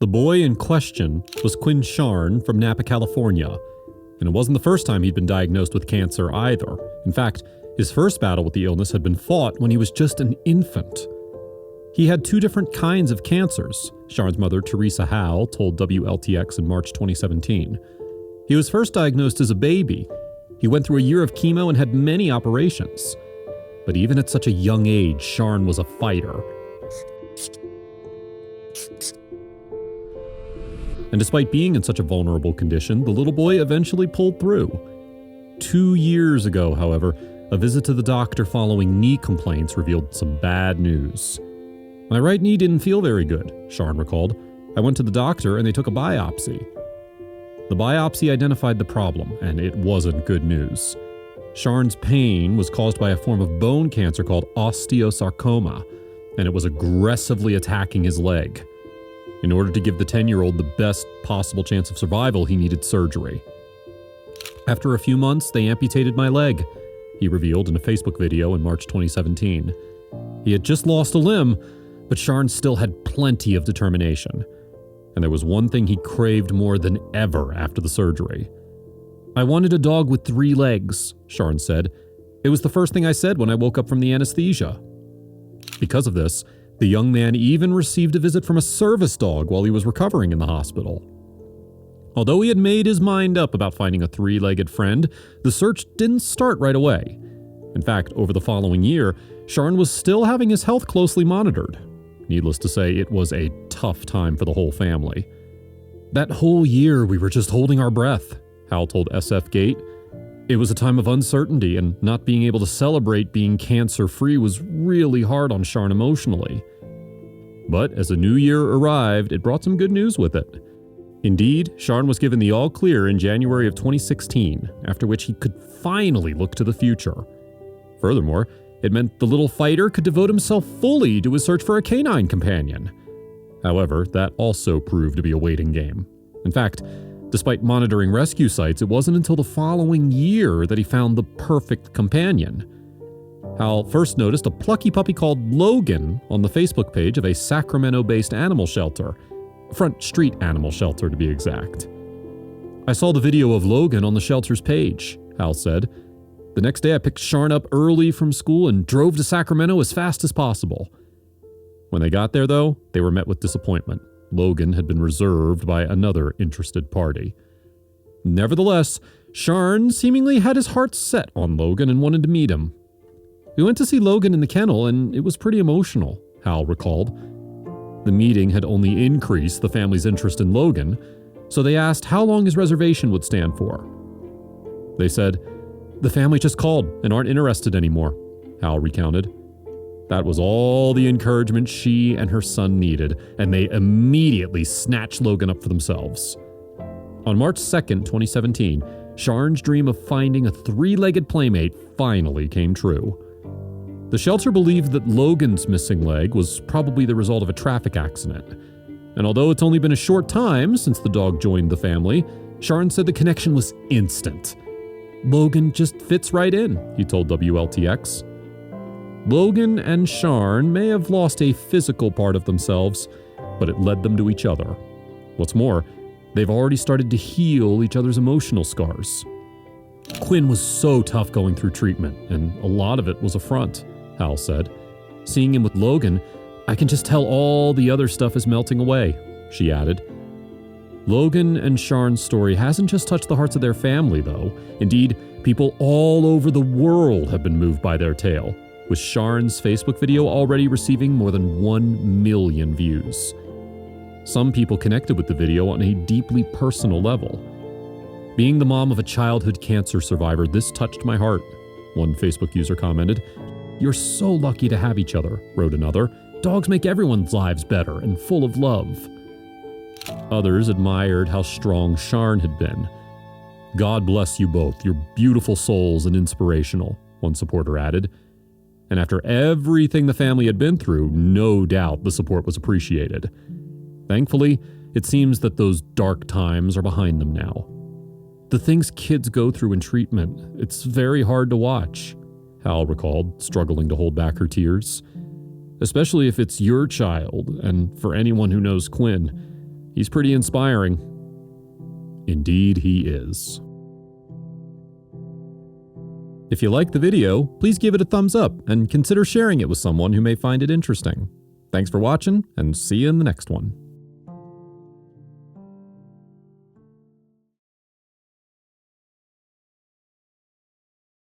The boy in question was Quinn Sharn from Napa, California, and it wasn't the first time he'd been diagnosed with cancer either. In fact, his first battle with the illness had been fought when he was just an infant. He had 2 different kinds of cancers, Sharn's mother, Teresa Howe, told WLTX in March 2017. He was first diagnosed as a baby. He went through a year of chemo and had many operations. But even at such a young age, Sharn was a fighter. And despite being in such a vulnerable condition, the little boy eventually pulled through. 2 years ago, however, a visit to the doctor following knee complaints revealed some bad news. My right knee didn't feel very good, Sharn recalled. I went to the doctor and they took a biopsy. The biopsy identified the problem, and it wasn't good news. Sharn's pain was caused by a form of bone cancer called osteosarcoma, and it was aggressively attacking his leg. In order to give the 10-year-old the best possible chance of survival, he needed surgery. After a few months, they amputated my leg, he revealed in a Facebook video in March 2017. He had just lost a limb, but Sharn still had plenty of determination. And there was one thing he craved more than ever after the surgery. I wanted a dog with 3 legs, Sharn said. It was the first thing I said when I woke up from the anesthesia. Because of this, the young man even received a visit from a service dog while he was recovering in the hospital. Although he had made his mind up about finding a 3-legged friend, the search didn't start right away. In fact, over the following year, Sharn was still having his health closely monitored. Needless to say, it was a tough time for the whole family. That whole year, we were just holding our breath, Hal told SF Gate. It was a time of uncertainty, and not being able to celebrate being cancer-free was really hard on Sharn emotionally. But as the new year arrived, it brought some good news with it. Indeed, Sharn was given the all-clear in January of 2016, after which he could finally look to the future. Furthermore, it meant the little fighter could devote himself fully to his search for a canine companion. However, that also proved to be a waiting game. In fact, despite monitoring rescue sites, it wasn't until the following year that he found the perfect companion. Hal first noticed a plucky puppy called Logan on the Facebook page of a Sacramento-based animal shelter, Front Street Animal Shelter to be exact. I saw the video of Logan on the shelter's page, Hal said. The next day I picked Sharn up early from school and drove to Sacramento as fast as possible. When they got there, though, they were met with disappointment. Logan had been reserved by another interested party. Nevertheless, Sharn seemingly had his heart set on Logan and wanted to meet him. We went to see Logan in the kennel, and it was pretty emotional, Hal recalled. The meeting had only increased the family's interest in Logan, so they asked how long his reservation would stand for. They said, "The family just called and aren't interested anymore," Hal recounted. That was all the encouragement she and her son needed, and they immediately snatched Logan up for themselves. On March 2nd, 2017, Sharn's dream of finding a 3-legged playmate finally came true. The shelter believed that Logan's missing leg was probably the result of a traffic accident. And although it's only been a short time since the dog joined the family, Sharn said the connection was instant. Logan just fits right in, he told WLTX. Logan and Sharn may have lost a physical part of themselves, but it led them to each other. What's more, they've already started to heal each other's emotional scars. Quinn was so tough going through treatment, and a lot of it was a front, Hal said. Seeing him with Logan, I can just tell all the other stuff is melting away, she added. Logan and Sharn's story hasn't just touched the hearts of their family, though. Indeed, people all over the world have been moved by their tale, with Sharn's Facebook video already receiving more than 1 million views. Some people connected with the video on a deeply personal level. Being the mom of a childhood cancer survivor, this touched my heart, one Facebook user commented. You're so lucky to have each other, wrote another. Dogs make everyone's lives better and full of love. Others admired how strong Sharn had been. God bless you both, you're beautiful souls and inspirational, one supporter added. And after everything the family had been through, no doubt the support was appreciated. Thankfully, it seems that those dark times are behind them now. The things kids go through in treatment, it's very hard to watch, Hal recalled, struggling to hold back her tears. Especially if it's your child, and for anyone who knows Quinn, He's pretty inspiring. Indeed, he is. If you like the video, please give it a thumbs up and consider sharing it with someone who may find it interesting. Thanks for watching, and see you in the next one.